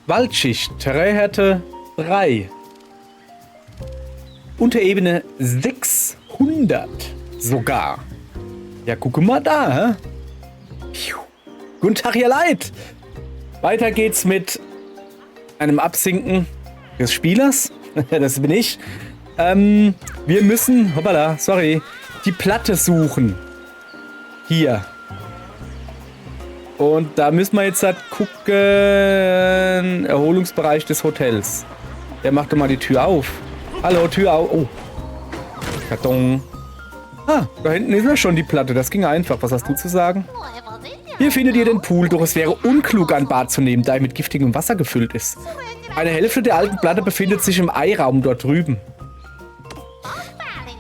Waldschicht, Terrainhärte 3. Unterebene 600 sogar. Ja, guck mal da, hä? Piu. Guten Tag, ihr Leid. Weiter geht's mit einem Absinken des Spielers. Das bin ich. Wir müssen, hoppala, sorry, die Platte suchen. Hier. Und da müssen wir jetzt halt gucken. Erholungsbereich des Hotels. Der macht doch mal die Tür auf. Hallo, Tür auf. Oh. Karton. Ah, da hinten ist ja schon die Platte. Das ging einfach. Was hast du zu sagen? Hier findet ihr den Pool, doch es wäre unklug, ein Bad zu nehmen, da er mit giftigem Wasser gefüllt ist. Eine Hälfte der alten Platte befindet sich im Eiraum dort drüben.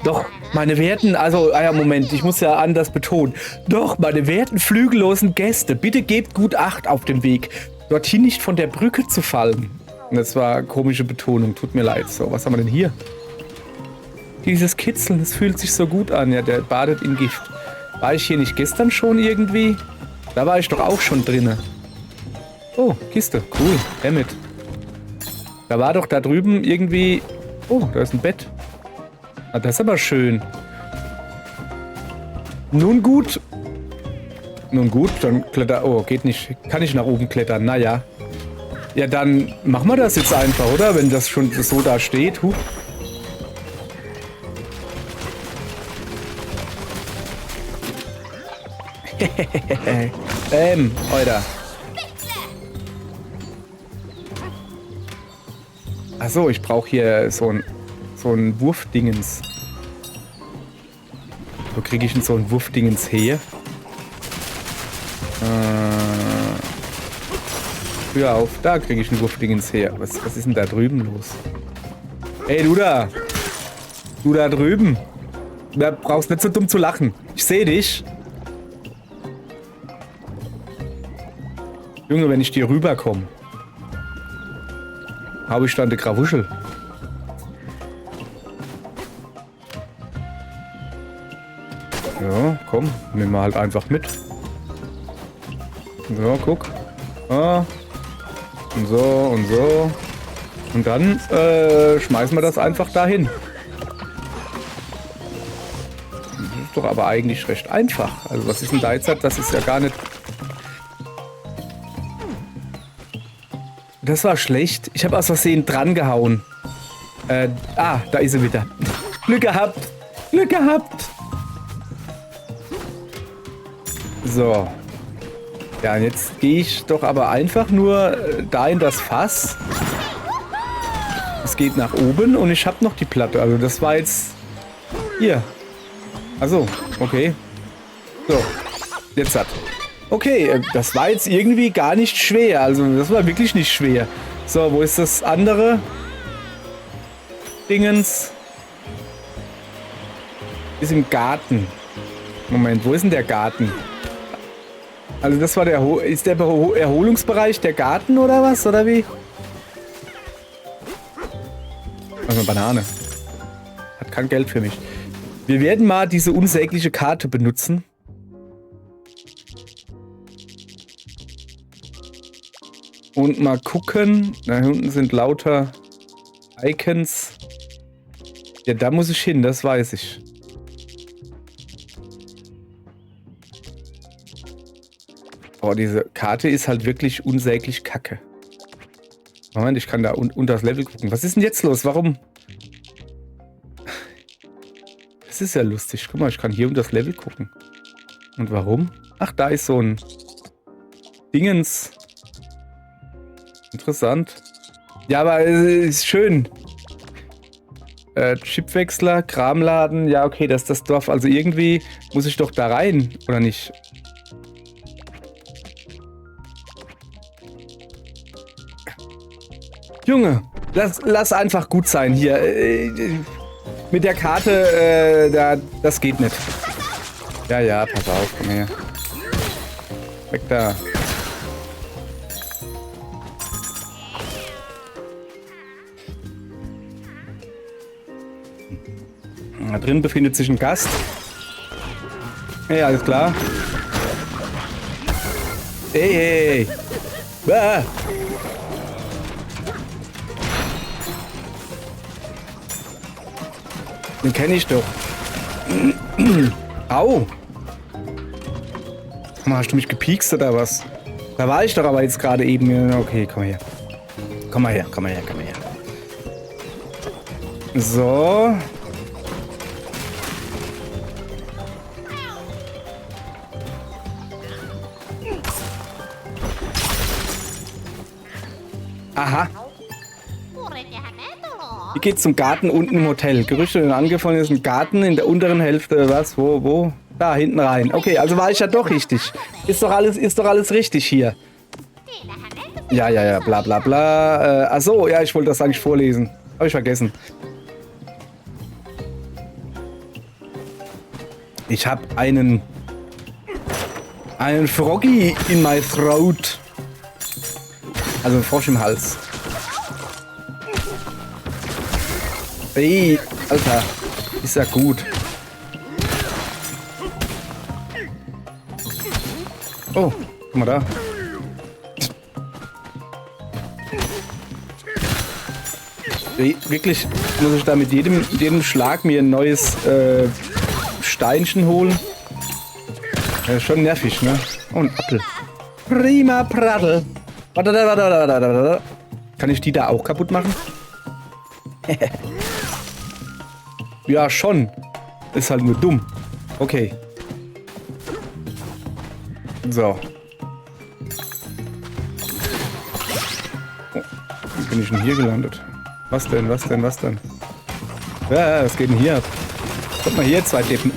Doch, meine werten, also, Moment, ich muss ja anders betonen. Doch, meine werten flügellosen Gäste, bitte gebt gut Acht auf dem Weg, dorthin nicht von der Brücke zu fallen. Das war komische Betonung, tut mir leid. So, was haben wir denn hier? Dieses Kitzeln, das fühlt sich so gut an. Ja, der badet in Gift. War ich hier nicht gestern schon irgendwie? Da war ich doch auch schon drinne. Oh, Kiste, cool, damit. Da war doch da drüben irgendwie... Oh, da ist ein Bett. Ah, das ist aber schön. Nun gut. Nun gut, dann kletter... Oh, geht nicht. Kann ich nach oben klettern? Naja. Ja, dann machen wir das jetzt einfach, oder? Wenn das schon so da steht. Huh. Alter. Achso, ich brauche hier so ein Wurfdingens. Wo kriege ich denn so ein Wurfdingens her? Hör auf, da kriege ich ein Wurfdingens her. Was ist denn da drüben los? Hey, du da! Du da drüben! Du brauchst nicht so dumm zu lachen. Ich sehe dich. Junge, wenn ich dir rüberkomme, habe ich dann eine Krawuschel. Ja, komm, nehmen wir halt einfach mit. So, guck. Ah. Und so und so. Und dann schmeißen wir das einfach dahin. Das ist doch aber eigentlich recht einfach. Also was ist denn da jetzt? Das ist ja gar nicht... Das war schlecht. Ich habe aus Versehen dran gehauen. Da ist sie wieder. Glück gehabt. Glück gehabt. So. Ja, und jetzt gehe ich doch aber einfach nur da in das Fass. Es geht nach oben und ich habe noch die Platte. Also das war jetzt... Hier. Achso, okay. So. Jetzt hat... Okay, das war jetzt irgendwie gar nicht schwer. Also, das war wirklich nicht schwer. So, wo ist das andere Dingens? Ist im Garten. Moment, wo ist denn der Garten? Also, das war der... Ist der Erholungsbereich der Garten oder was? Oder wie? Also, eine Banane. Hat kein Geld für mich. Wir werden mal diese unsägliche Karte benutzen. Und mal gucken. Da unten sind lauter Icons. Ja, da muss ich hin, das weiß ich. Oh, diese Karte ist halt wirklich unsäglich kacke. Moment, ich kann da unter das Level gucken. Was ist denn jetzt los? Warum? Das ist ja lustig. Guck mal, ich kann hier unter das Level gucken. Und warum? Ach, da ist so ein Dingens. Interessant. Ja, aber ist schön. Chipwechsler, Kramladen. Ja, okay, das ist das Dorf. Also irgendwie muss ich doch da rein, oder nicht? Junge, lass einfach gut sein hier. Mit der Karte, das geht nicht. Ja, pass auf, komm her. Weg da. Da drin befindet sich ein Gast. Hey, alles klar. Hey. Ah. Den kenne ich doch. Au. Hast du mich gepiekst oder was? Da war ich doch aber jetzt gerade eben. Okay, komm her. Komm mal her, komm mal her, komm mal her. So. Aha. Wie geht's zum Garten unten im Hotel? Gerüchte und angefangen ist ein Garten in der unteren Hälfte. Was? Wo? Da, hinten rein. Okay, also war ich ja doch richtig. Ist doch alles richtig hier. Ja, bla bla bla. Achso, ja, ich wollte das eigentlich vorlesen. Habe ich vergessen. Ich habe einen Froggy in my throat. Also ein Frosch im Hals. Ey, Alter. Ist ja gut. Oh, guck mal da. Ey, wirklich, muss ich da mit jedem Schlag mir ein neues Steinchen holen? Ja, schon nervig, ne? Oh, ein Apfel. Prima Prattel. Warte. Kann ich die da auch kaputt machen? Ja, schon. Ist halt nur dumm. Okay. So. Oh, wie bin ich denn hier gelandet? Was denn? Ja, was geht denn hier ab? Guck mal hier, 2 Tippen.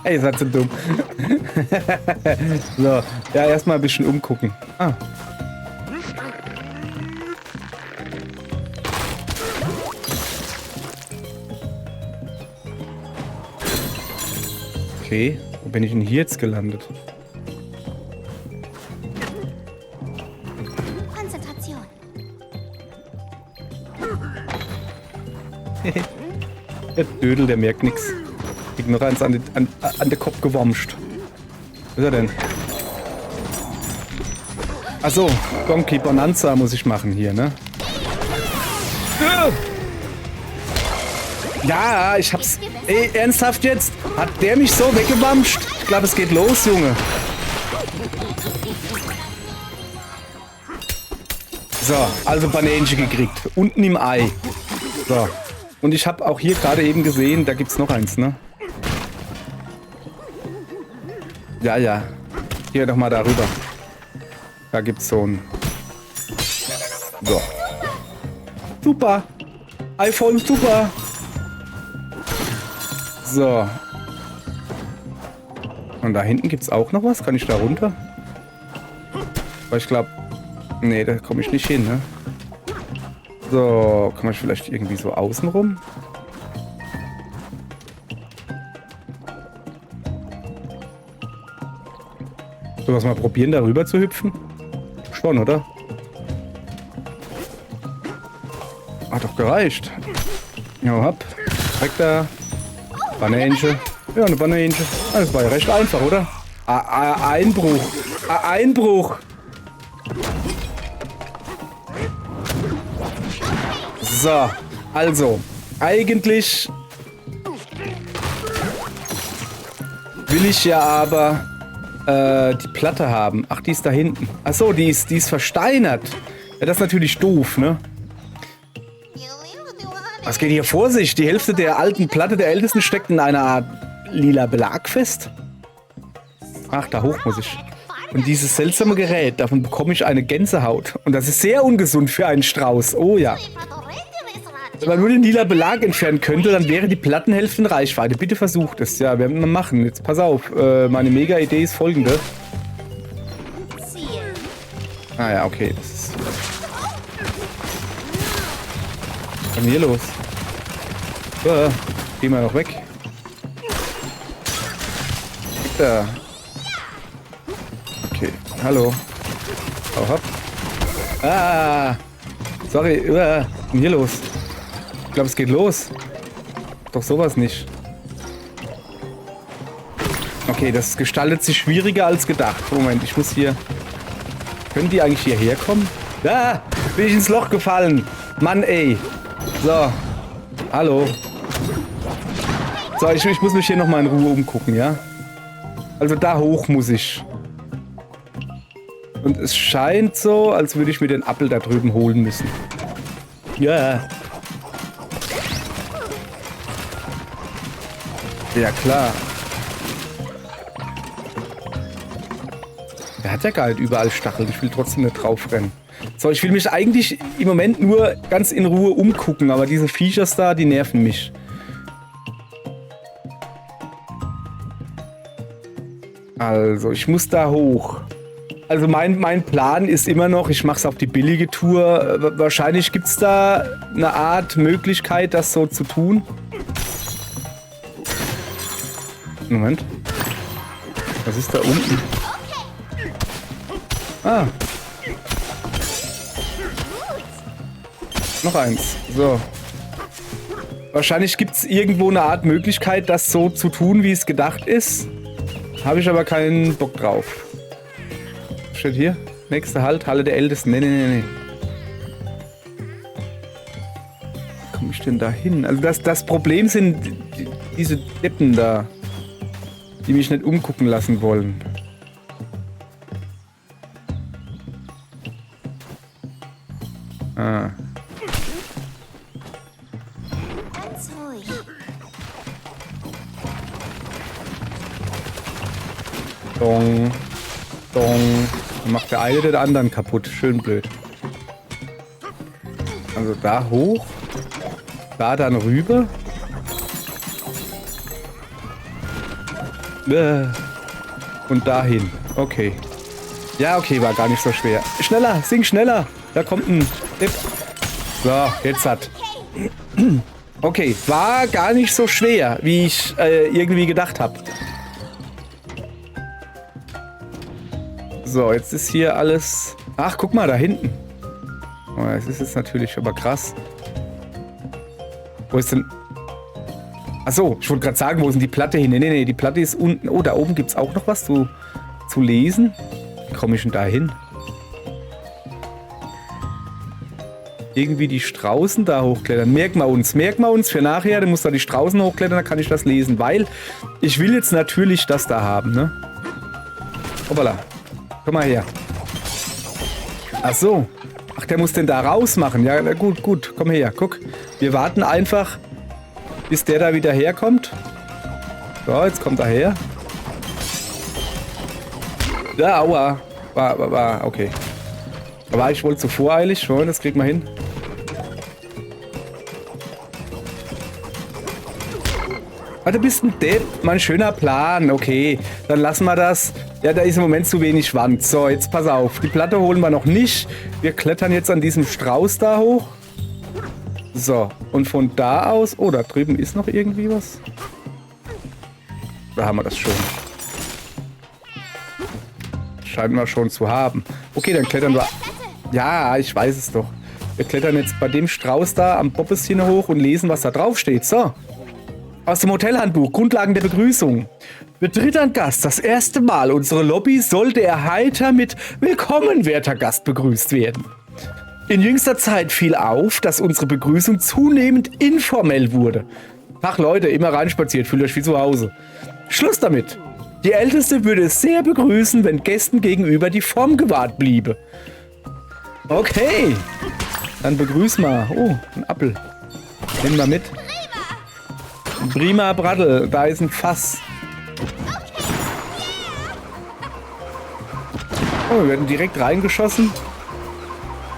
Ihr seid so dumm. So, ja, erstmal ein bisschen umgucken. Ah. Okay, wo bin ich denn hier jetzt gelandet? Konzentration. Der Dödel, der merkt nichts. Kriegt noch eins an den Kopf gewomscht. Was ist er denn? Achso, Donkey Bonanza muss ich machen hier, ne? Ja, ich hab's. Ey, ernsthaft jetzt? Hat der mich so weggewamscht? Ich glaube, es geht los, Junge. So, also Bananchen gekriegt. Unten im Ei. So. Und ich habe auch hier gerade eben gesehen, da gibt's noch eins, ne? Ja. Hier doch mal darüber. Da gibt's so ein... So. Super. iPhone super. So. Und da hinten gibt's auch noch was. Kann ich da runter? Aber ich glaube... Nee, da komme ich nicht hin, ne? So, kann man vielleicht irgendwie so außen rum? Sollen wir es mal probieren, darüber zu hüpfen? Schon, oder? Hat doch gereicht. Ja, hopp. Weg da. Bananchen. Ja, eine Bananchen. Das war ja recht einfach, oder? Einbruch. Einbruch. So, also, eigentlich will ich ja aber die Platte haben. Ach, die ist da hinten. Ach so, die ist versteinert. Ja, das ist natürlich doof, ne? Was geht hier vor sich? Die Hälfte der alten Platte der Ältesten steckt in einer Art lila Belag fest. Ach, da hoch muss ich. Und dieses seltsame Gerät, davon bekomme ich eine Gänsehaut. Und das ist sehr ungesund für einen Strauß. Oh ja. Wenn man nur den lila Belag entfernen könnte, dann wäre die Plattenhälfte in Reichweite. Bitte versucht es. Ja, werden wir machen. Jetzt pass auf. Meine Mega-Idee ist folgende. Ah ja, okay. Das ist... Was ist denn hier los? Gehen wir noch weg. Da. Okay. Hallo. Hau hopp. Ah. Sorry. Was ist denn hier los? Ich glaube, es geht los. Doch sowas nicht. Okay, das gestaltet sich schwieriger als gedacht. Moment, ich muss hier... Können die eigentlich hierher kommen? Ah, bin ich ins Loch gefallen. Mann, ey. So. Hallo. So, ich muss mich hier nochmal in Ruhe umgucken, ja? Also da hoch muss ich. Und es scheint so, als würde ich mir den Apfel da drüben holen müssen. Ja. Ja, klar. Der hat ja gar nicht überall Stacheln. Ich will trotzdem nicht drauf rennen. So, ich will mich eigentlich im Moment nur ganz in Ruhe umgucken, aber diese Viechers da, die nerven mich. Also, ich muss da hoch. Also mein Plan ist immer noch, ich mache es auf die billige Tour. Wahrscheinlich gibt es da eine Art Möglichkeit, das so zu tun. Moment. Was ist da unten? Ah. Noch eins. So. Wahrscheinlich gibt es irgendwo eine Art Möglichkeit, das so zu tun, wie es gedacht ist. Habe ich aber keinen Bock drauf. Steht hier. Nächster Halt, Halle der Ältesten. Nee. Wie komme ich denn da hin? Also das Problem sind diese Deppen da, die mich nicht umgucken lassen wollen. Ah. Dong. Dong. Dann macht der eine den anderen kaputt. Schön blöd. Also da hoch. Da dann rüber. Und dahin. Okay. Ja, okay, war gar nicht so schwer. Schneller, sing schneller. Da kommt ein Tipp. So, jetzt hat. Okay, war gar nicht so schwer, wie ich irgendwie gedacht habe. So, jetzt ist hier alles... Ach, guck mal, da hinten. Oh, das ist jetzt natürlich aber krass. Wo ist denn... Achso, ich wollte gerade sagen, wo ist denn die Platte hin? Nee, die Platte ist unten. Oh, da oben gibt es auch noch was zu lesen. Wie komme ich denn da hin? Irgendwie die Straußen da hochklettern. Merken wir uns für nachher. Dann muss da die Straußen hochklettern, dann kann ich das lesen. Weil ich will jetzt natürlich das da haben, ne? Hoppala. Komm mal her. Ach so. Ach, der muss den da rausmachen. Ja, gut. Komm her. Guck. Wir warten einfach, bis der da wieder herkommt. So, jetzt kommt er her. Ja, aua. War okay. Aber ich wollte zu voreilig. Schon, das kriegt man hin. Ah, du bist ein Depp. Mein schöner Plan. Okay, dann lassen wir das. Ja, da ist im Moment zu wenig Wand. So, jetzt pass auf. Die Platte holen wir noch nicht. Wir klettern jetzt an diesem Strauß da hoch. So, und von da aus... Oh, da drüben ist noch irgendwie was. Da haben wir das schon. Scheinen wir schon zu haben. Okay, dann klettern wir... Ja, ich weiß es doch. Wir klettern jetzt bei dem Strauß da am Bobbes hoch und lesen, was da drauf steht. So. Aus dem Hotelhandbuch, Grundlagen der Begrüßung. Betritt ein Gast das erste Mal unsere Lobby, sollte er heiter mit Willkommen, werter Gast, begrüßt werden. In jüngster Zeit fiel auf, dass unsere Begrüßung zunehmend informell wurde. Ach Leute, immer reinspaziert, fühlt euch wie zu Hause. Schluss damit. Die Älteste würde es sehr begrüßen, wenn Gästen gegenüber die Form gewahrt bliebe. Okay. Dann begrüß mal. Oh, ein Apfel. Nehmen wir mit. Prima Brattel, da ist ein Fass. Oh, wir werden direkt reingeschossen.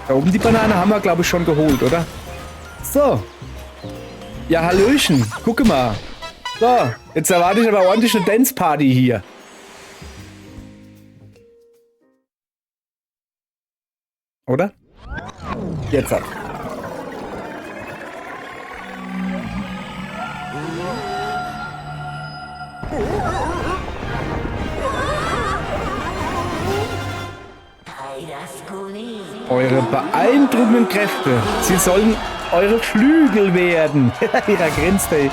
Da oben die Banane haben wir, glaube ich, schon geholt, oder? So. Ja, Hallöchen. Gucke mal. So, jetzt erwarte ich aber ordentlich eine Dance-Party hier. Oder? Jetzt hat. Eure beeindruckenden Kräfte. Sie sollen eure Flügel werden. Ihrer grinst, ey.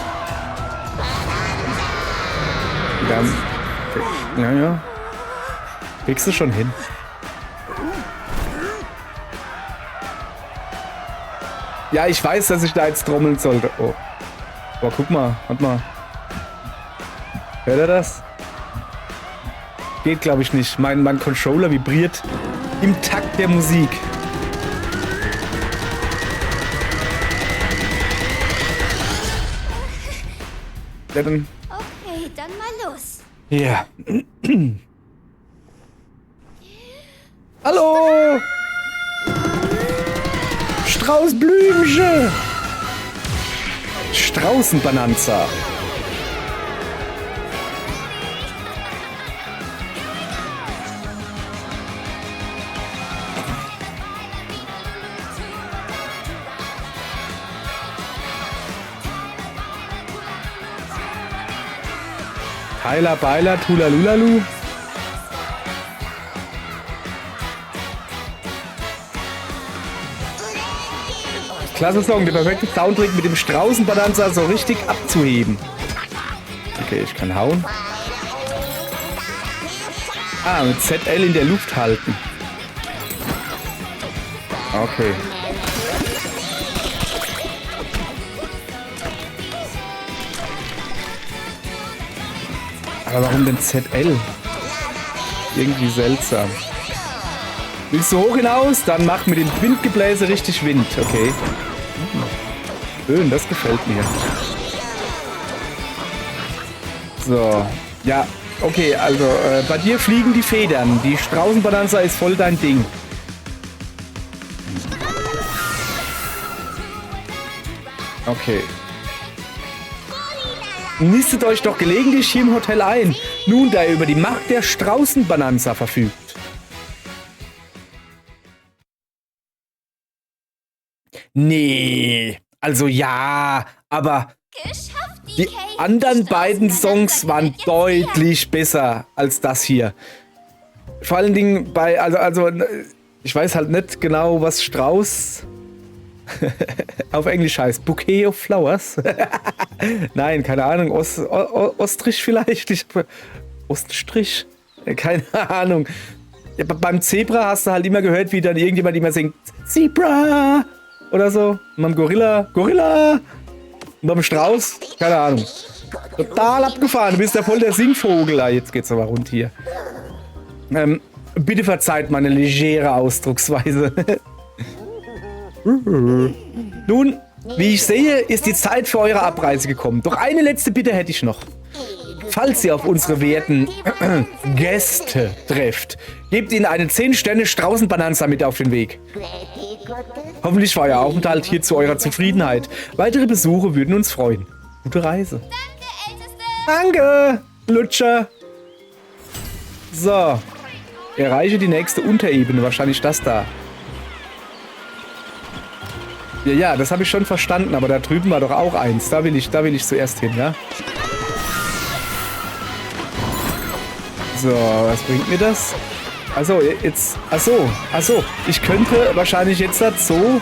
Ja. Kriegst du schon hin. Ja, ich weiß, dass ich da jetzt trommeln sollte. Oh, guck mal. Warte mal. Hört ihr das? Geht, glaube ich, nicht. Mein Controller vibriert im Takt der Musik. Ja, dann... Okay, dann mal los. Ja. Hallo! Straußblümchen! Straußenbananza. Tyler Beiler, Tulalulalu. Klasse Song, der perfekte Soundtrack mit dem Straußenbananza so richtig abzuheben. Okay, ich kann hauen. Ah, mit ZL in der Luft halten. Okay. Aber warum denn ZL? Irgendwie seltsam. Willst du hoch hinaus? Dann mach mit dem Windgebläse richtig Wind. Okay. Schön, das gefällt mir. So. Ja, okay, also bei dir fliegen die Federn. Die Straußenbananza ist voll dein Ding. Okay. Nistet euch doch gelegentlich hier im Hotel ein. Nun, da ihr über die Macht der Straußenbananza verfügt. Nee, also ja, aber die anderen beiden Songs waren deutlich besser als das hier. Vor allen Dingen bei, also ich weiß halt nicht genau, was Strauß auf Englisch heißt. Bouquet of Flowers? Nein, keine Ahnung. Ostrich vielleicht? Ostrich? Keine Ahnung. Ja, beim Zebra hast du halt immer gehört, wie dann irgendjemand immer singt Zebra oder so. Und beim Gorilla. Und beim Strauß? Keine Ahnung. Total abgefahren. Du bist ja voll der Singvogel. Ah, jetzt geht's aber rund hier. Bitte verzeiht meine legere Ausdrucksweise. Nun, wie ich sehe, ist die Zeit für eure Abreise gekommen. Doch eine letzte Bitte hätte ich noch. Falls ihr auf unsere werten Gäste trefft, gebt ihnen eine 10-Sterne-Straußenbananza mit auf den Weg. Hoffentlich war euer Aufenthalt hier zu eurer Zufriedenheit. Weitere Besuche würden uns freuen. Gute Reise. Danke, Älteste. Danke, Lutscher. So. Erreiche die nächste Unterebene. Wahrscheinlich das da. Ja, das habe ich schon verstanden, aber da drüben war doch auch eins. Da will ich zuerst hin, ja? So, was bringt mir das? Achso, jetzt... Achso. Ich könnte wahrscheinlich jetzt das so...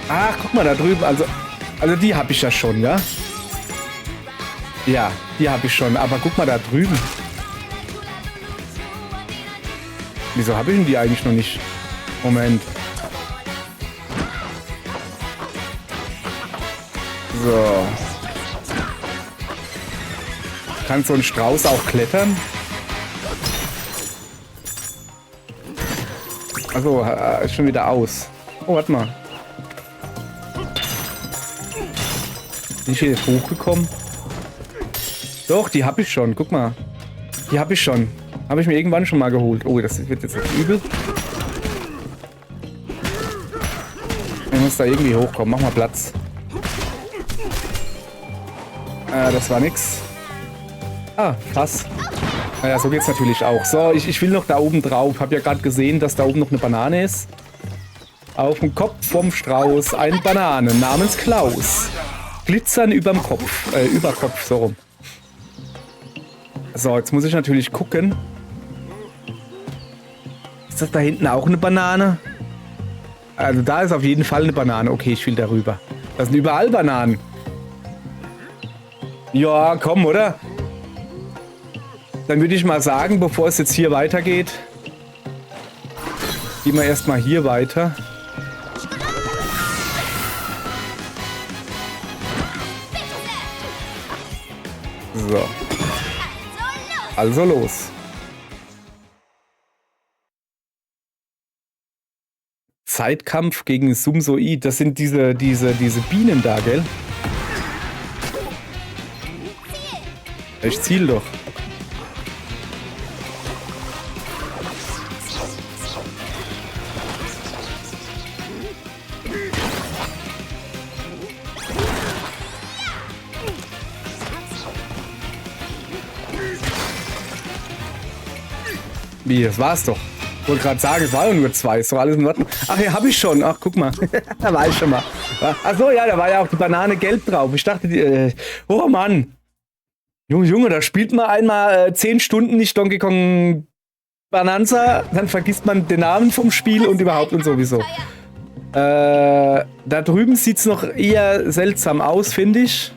Ach, guck mal, da drüben, also die habe ich ja schon, ja? Ja, die habe ich schon, aber guck mal da drüben. Wieso habe ich denn die eigentlich noch nicht? Moment. So. Kann so ein Strauß auch klettern? Achso, ist schon wieder aus. Oh, warte mal. Bin ich hier jetzt hochgekommen? Doch, die habe ich schon. Guck mal. Die habe ich schon. Habe ich mir irgendwann schon mal geholt. Oh, das wird jetzt übel. Ich muss da irgendwie hochkommen. Mach mal Platz. Das war nix. Ah, krass. Naja, so geht's natürlich auch. So, ich will noch da oben drauf. Hab ja gerade gesehen, dass da oben noch eine Banane ist. Auf dem Kopf vom Strauß eine Banane namens Klaus. Glitzern überm Kopf. Überkopf, so rum. So, jetzt muss ich natürlich gucken. Ist das da hinten auch eine Banane? Also da ist auf jeden Fall eine Banane. Okay, ich will darüber. Das sind überall Bananen. Ja, komm, oder? Dann würde ich mal sagen, bevor es jetzt hier weitergeht, gehen wir erstmal hier weiter. So. Also los. Zeitkampf gegen Sumsoid. Das sind diese Bienen da, gell? Ich ziel doch. Wie, das war's doch. Ich wollte gerade sagen, es war ja nur 2. Ist doch alles in Ordnung. Ach, ja, hab ich schon. Ach, guck mal. Da war ich schon mal. Ach so, ja, da war ja auch die Banane gelb drauf. Ich dachte, oh Mann. Junge, da spielt man einmal 10 Stunden nicht Donkey Kong Bonanza, dann vergisst man den Namen vom Spiel und überhaupt und sowieso. Da drüben sieht's noch eher seltsam aus, finde ich.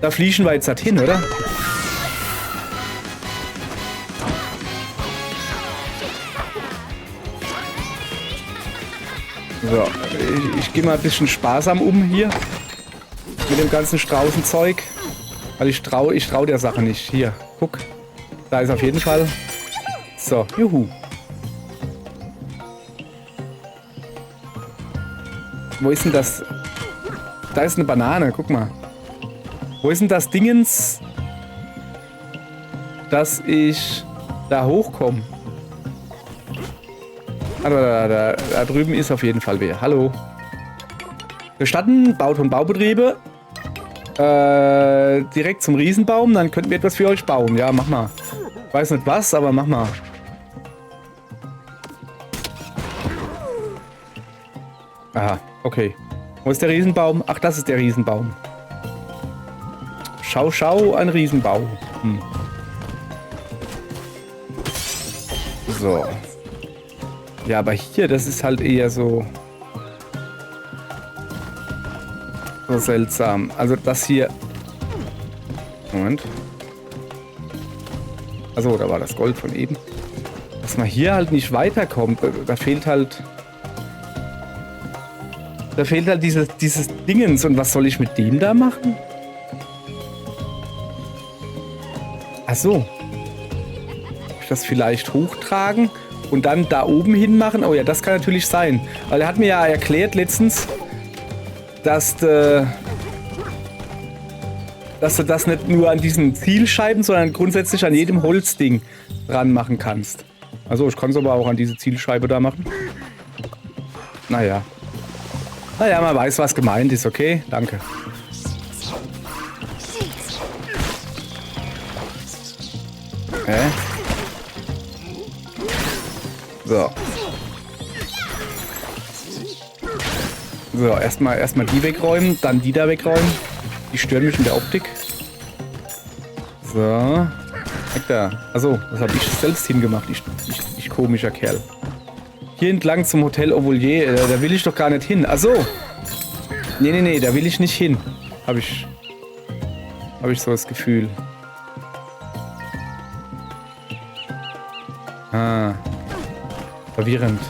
Da fliegen wir jetzt halt hin, oder? So, ich gehe mal ein bisschen sparsam um hier. Mit dem ganzen Straußenzeug. Weil ich trau der Sache nicht. Hier, guck. Da ist auf jeden Fall. So, juhu. Wo ist denn das? Da ist eine Banane, guck mal. Wo ist denn das Dingens, dass ich da hochkomme? Da drüben ist auf jeden Fall wer. Hallo. Gestatten, Baut- und Baubetriebe. Direkt zum Riesenbaum, dann könnten wir etwas für euch bauen. Ja, mach mal. Ich weiß nicht was, aber mach mal. Aha, okay. Wo ist der Riesenbaum? Ach, das ist der Riesenbaum. Schau, schau, ein Riesenbaum. Hm. So. Ja, aber hier, das ist halt eher so seltsam. Also das hier... Moment. Achso, da war das Gold von eben. Dass man hier halt nicht weiterkommt. Da fehlt halt... Da fehlt halt dieses Dingens. Und was soll ich mit dem da machen? Achso. Kann ich das vielleicht hochtragen und dann da oben hin machen? Oh ja, das kann natürlich sein. Weil er hat mir ja erklärt letztens, dass du das nicht nur an diesen Zielscheiben, sondern grundsätzlich an jedem Holzding dran machen kannst. Also ich kann es aber auch an diese Zielscheibe da machen. Naja. Naja, man weiß, was gemeint ist, okay? Danke. So. So, erstmal die wegräumen, dann die da wegräumen. Die stören mich in der Optik. So. Weg da. Achso, das habe ich selbst hingemacht. Ich komischer Kerl. Hier entlang zum Hotel Ovolier. Da will ich doch gar nicht hin. Achso. Nee, da will ich nicht hin. Habe ich so das Gefühl. Ah. Verwirrend.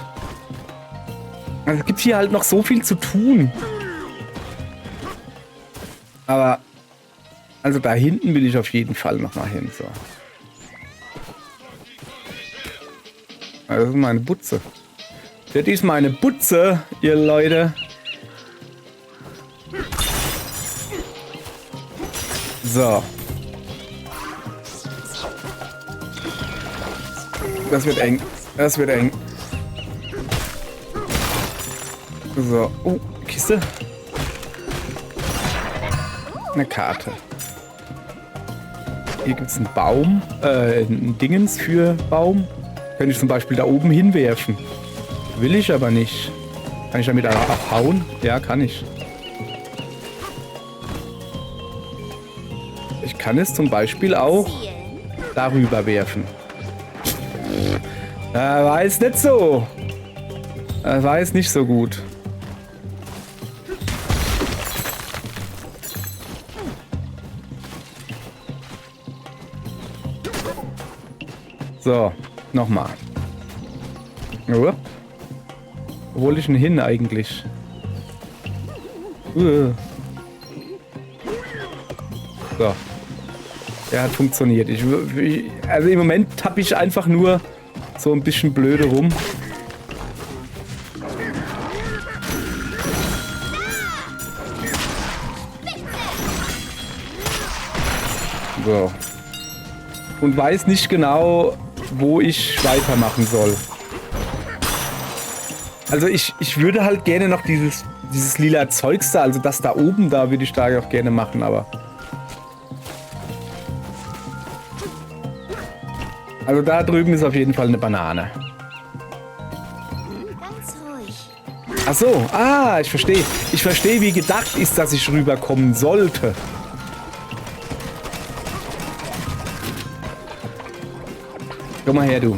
Also, es gibt hier halt noch so viel zu tun. Aber, also da hinten will ich auf jeden Fall noch mal hin. So. Das ist meine Butze. Das ist meine Butze, ihr Leute. So. Das wird eng. Das wird eng. So. Oh, Kiste. Eine Karte. Hier gibt es einen Baum. Ein Dingens für Baum. Könnte ich zum Beispiel da oben hinwerfen. Will ich aber nicht. Kann ich damit auch hauen? Ja, kann ich. Ich kann es zum Beispiel auch darüber werfen. War jetzt nicht so. War jetzt nicht so gut. So, nochmal. Wo hol ich denn hin eigentlich? So. Der hat funktioniert. Also im Moment tappe ich einfach nur so ein bisschen blöde rum. So. Und weiß nicht genau, wo ich weitermachen soll. Also ich würde halt gerne noch dieses lila Zeugs da, also das da oben, da würde ich da auch gerne machen, aber... Also da drüben ist auf jeden Fall eine Banane. Ganz ruhig. Ach so, ich verstehe. Ich verstehe, wie gedacht ist, dass ich rüberkommen sollte. Komm mal her, du.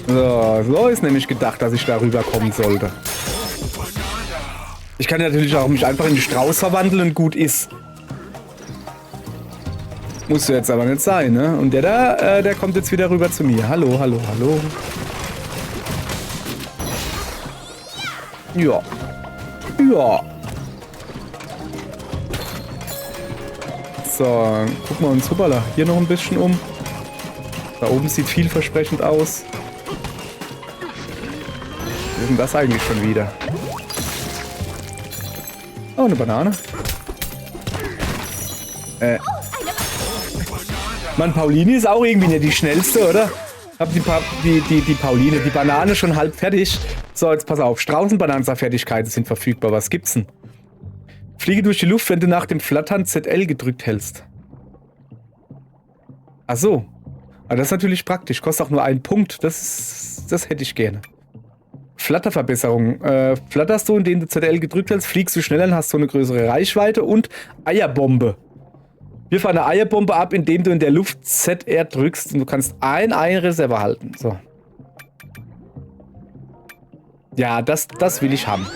So ist nämlich gedacht, dass ich da rüberkommen sollte. Ich kann natürlich auch mich einfach in den Strauß verwandeln und gut ist. Muss jetzt aber nicht sein, ne? Und der kommt jetzt wieder rüber zu mir. Hallo, hallo, hallo. Ja. Ja. So, gucken wir uns hoppala, hier noch ein bisschen um. Da oben sieht vielversprechend aus. Was ist denn das eigentlich schon wieder? Oh, eine Banane. Mann, Pauline ist auch irgendwie nicht die schnellste, oder? Hab die Pauline, die Banane schon halb fertig. So, jetzt pass auf. Straußenbananenfertigkeiten sind verfügbar. Was gibt's denn? Fliege durch die Luft, wenn du nach dem Flattern ZL gedrückt hältst. Ach so. Aber das ist natürlich praktisch. Kostet auch nur 1 Punkt. Das hätte ich gerne. Flatterverbesserung. Flatterst du, indem du ZL gedrückt hältst, fliegst du schneller und hast so eine größere Reichweite. Und Eierbombe. Wirf eine Eierbombe ab, indem du in der Luft ZR drückst. Und du kannst ein Ei in Reserve halten. So. Ja, das will ich haben.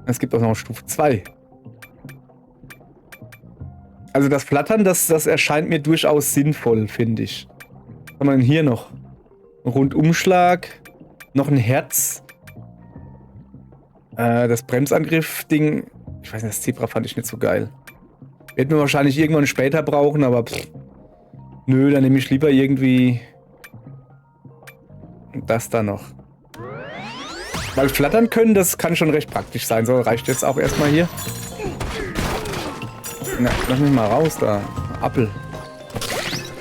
Es gibt auch noch Stufe 2. Also das Flattern, das erscheint mir durchaus sinnvoll, finde ich. Was haben wir denn hier noch? Ein Rundumschlag. Noch ein Herz. Das Bremsangriff-Ding. Ich weiß nicht, das Zebra fand ich nicht so geil. Werden wir wahrscheinlich irgendwann später brauchen, aber nö, dann nehme ich lieber irgendwie das da noch. Weil flattern können, das kann schon recht praktisch sein. So, reicht jetzt auch erstmal hier. Na, lass mich mal raus da. Appel.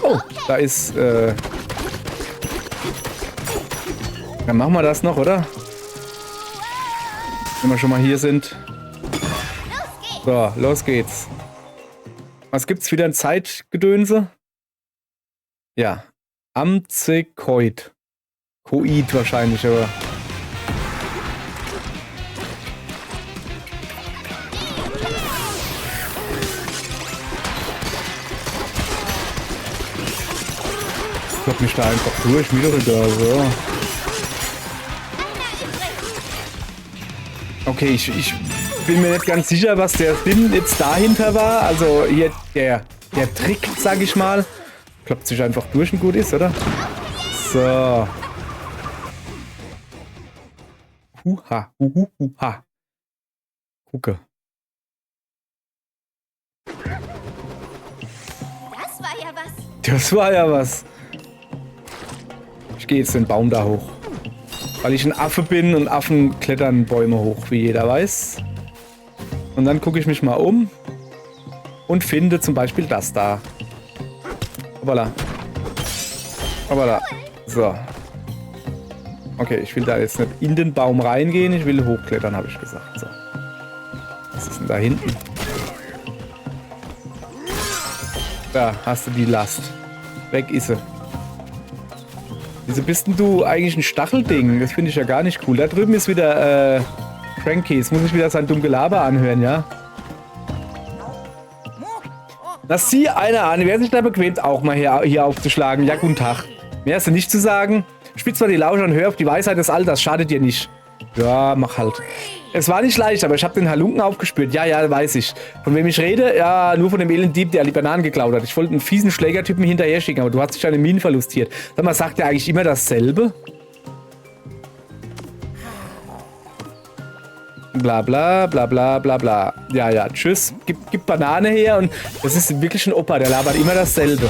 Oh, da ist, Dann machen wir das noch, oder? Wenn wir schon mal hier sind. So, los geht's. Was gibt's wieder ein Zeitgedönse? Ja. Amzekoid. Koid wahrscheinlich, aber... Ich klopp mich da einfach durch, mir doch egal, so. Okay, ich bin mir nicht ganz sicher, was der Sinn jetzt dahinter war. Also hier der Trick, sag ich mal. Kloppt sich einfach durch und gut ist, oder? So. Huha, huha. Gucke. Das war ja was. Das war ja was. Ich gehe jetzt den Baum da hoch. Weil ich ein Affe bin und Affen klettern Bäume hoch, wie jeder weiß. Und dann gucke ich mich mal um und finde zum Beispiel das da. Hoppala. Hoppala. So. Okay, ich will da jetzt nicht in den Baum reingehen, ich will hochklettern, habe ich gesagt. So. Was ist denn da hinten? Da hast du die Last. Weg ist sie. Wieso bist denn du eigentlich ein Stachelding? Das finde ich ja gar nicht cool. Da drüben ist wieder, Cranky. Jetzt muss ich wieder sein dumm Gelaber anhören, ja? Lass sie einer an. Wer sich da bequemt, auch mal hier aufzuschlagen. Ja, guten Tag. Mehr hast du nicht zu sagen? Spitz mal die Lauscher und hör auf die Weisheit des Alters. Schadet dir nicht. Ja, mach halt. Es war nicht leicht, aber ich habe den Halunken aufgespürt. Ja, ja, weiß ich. Von wem ich rede? Ja, nur von dem elenden Dieb, der die Bananen geklaut hat. Ich wollte einen fiesen Schlägertypen hinterher schicken, aber du hast dich deine Minen verlustiert. Sag mal, sagt er eigentlich immer dasselbe? Bla bla bla bla bla bla. Ja, ja, tschüss. Gib Banane her und das ist wirklich ein Opa, der labert immer dasselbe.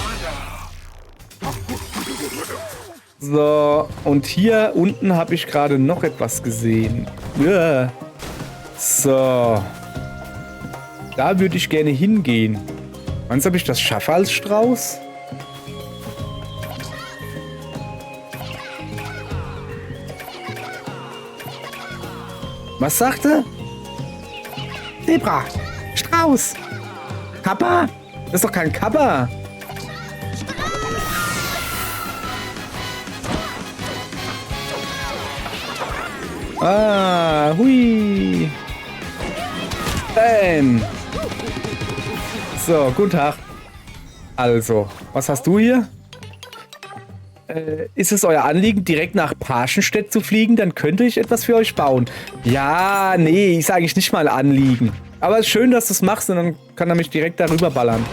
So, und hier unten habe ich gerade noch etwas gesehen. Ja. So. Da würde ich gerne hingehen. Meinst du, ob ich das schaffe als Strauß? Was sagte? Zebra. Strauß. Kappa? Das ist doch kein Kappa. Ah, hui. Bam. So, guten Tag. Also, was hast du hier? Ist es euer Anliegen, direkt nach Parschenstedt zu fliegen? Dann könnte ich etwas für euch bauen. Ja, nee, ist eigentlich nicht mal ein Anliegen. Aber es ist schön, dass du es machst und dann kann er mich direkt darüber ballern.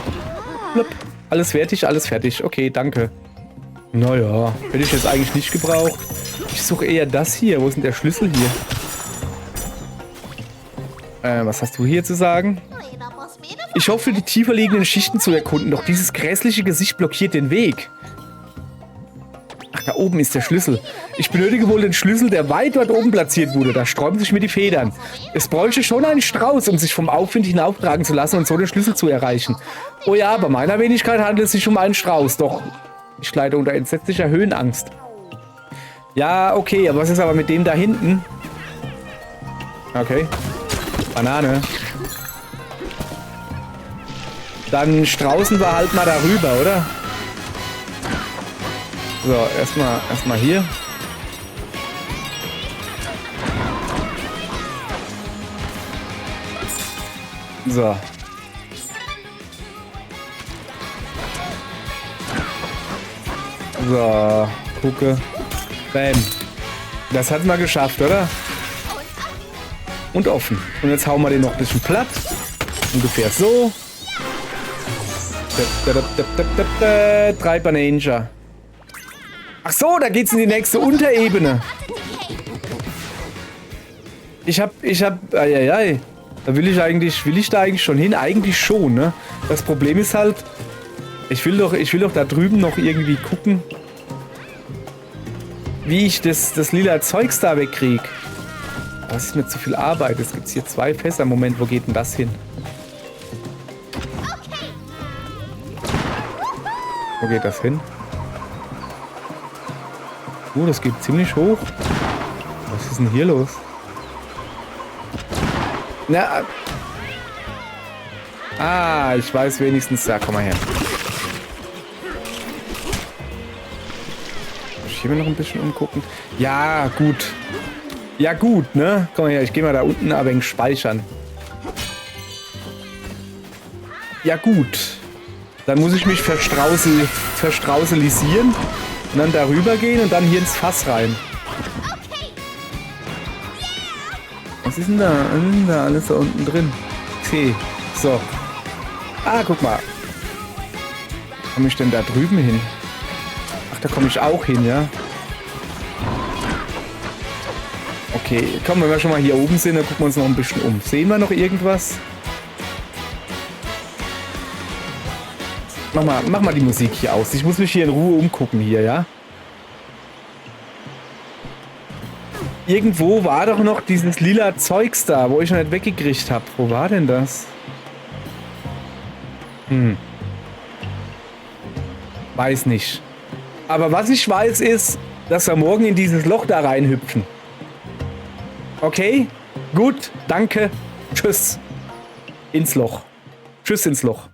Blub. Alles fertig, alles fertig. Okay, danke. Naja, hätte ich jetzt eigentlich nicht gebraucht. Ich suche eher das hier. Wo ist denn der Schlüssel hier? Was hast du hier zu sagen? Ich hoffe, die tiefer liegenden Schichten zu erkunden, doch dieses grässliche Gesicht blockiert den Weg. Ach, da oben ist der Schlüssel. Ich benötige wohl den Schlüssel, der weit dort oben platziert wurde. Da sträuben sich mir die Federn. Es bräuchte schon einen Strauß, um sich vom Aufwind hinauftragen zu lassen und so den Schlüssel zu erreichen. Oh ja, bei meiner Wenigkeit handelt es sich um einen Strauß, doch ich leide unter entsetzlicher Höhenangst. Ja, okay, aber was ist aber mit dem da hinten? Okay. Banane. Dann straußen wir halt mal darüber, oder? So, erstmal hier. So. So, gucke. Bam. Das hat man geschafft, oder? Und offen. Und jetzt hauen wir den noch ein bisschen platt. Ungefähr so. Treiber Ninja. Ach so, da geht's in die nächste Unterebene. Ich hab, eieiei. Da will ich da eigentlich schon hin? Eigentlich schon, ne? Das Problem ist halt, ich will doch da drüben noch irgendwie gucken, wie ich das lila Zeugs da wegkriege. Das ist mir zu viel Arbeit. Es gibt hier 2 Fässer. Moment, wo geht denn das hin? Wo geht das hin? Das geht ziemlich hoch. Was ist denn hier los? Na. Ah, ich weiß wenigstens. Ja, komm mal her. Muss ich hier noch ein bisschen umgucken? Ja, gut. Ja, gut, ne? Komm mal her, ich gehe mal da unten ein wenig speichern. Ja, gut. Dann muss ich mich verstraußelisieren und dann darüber gehen und dann hier ins Fass rein. Was ist denn da? Was ist denn da alles da unten drin? Okay, so. Ah, guck mal. Komme ich denn da drüben hin? Ach, da komme ich auch hin, ja? Okay, komm, wenn wir schon mal hier oben sind, dann gucken wir uns noch ein bisschen um. Sehen wir noch irgendwas? Mach mal die Musik hier aus. Ich muss mich hier in Ruhe umgucken hier, ja? Irgendwo war doch noch dieses lila Zeugs da, wo ich noch nicht weggekriegt habe. Wo war denn das? Weiß nicht. Aber was ich weiß ist, dass wir morgen in dieses Loch da reinhüpfen. Okay? Gut, danke. Tschüss. Ins Loch. Tschüss ins Loch.